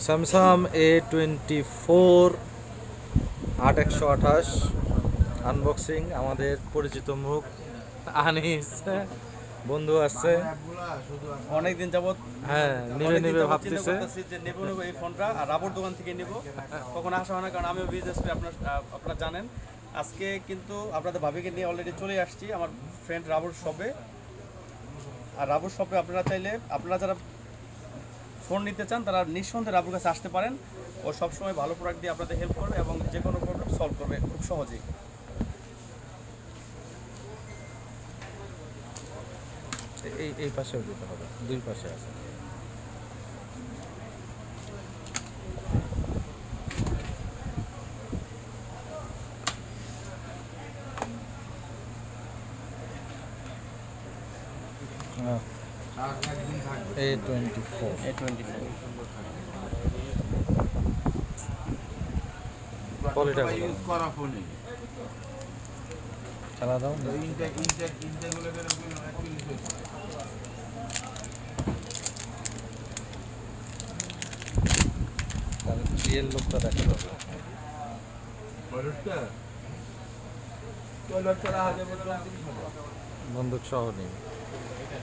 Samsung A24 8128 unboxing. আমাদের পরিচিত মুখ আনিস বন্ধু আসছে, অনেকদিন যাবত হ্যাঁ নিবে ভাবতেছে। যে নেবো এই ফোনটা আর রাবর দোকান থেকে নেবো, কখনো আসা হয় না কারণ আমিও বিজনেস করি, আপনারা জানেন। আজকে কিন্তু আপনাদের ভাবিকে নিয়ে অলরেডি চলে আসছি আমার ফ্রেন্ড রাবর শপে। আর রাবর শপে আপনারা চাইলে, আপনারা যারা ফোন নিতে চান তারা নিঃসন্দেহে রাবুর কাছে আসতে পারেন। ও সবসময় ভালো প্রোডাক্ট দিয়ে আপনাদের হেল্প করবে এবং যে কোনো প্রবলেম সলভ করবে খুব সহজেই। এই পাশেও দিতে হবে, দুই পাশে আছে। A24 কোয়ালিটা খেলা দাও। রিয়েল লোকটা দেখা যাবে। বন্দুক সহ নেই।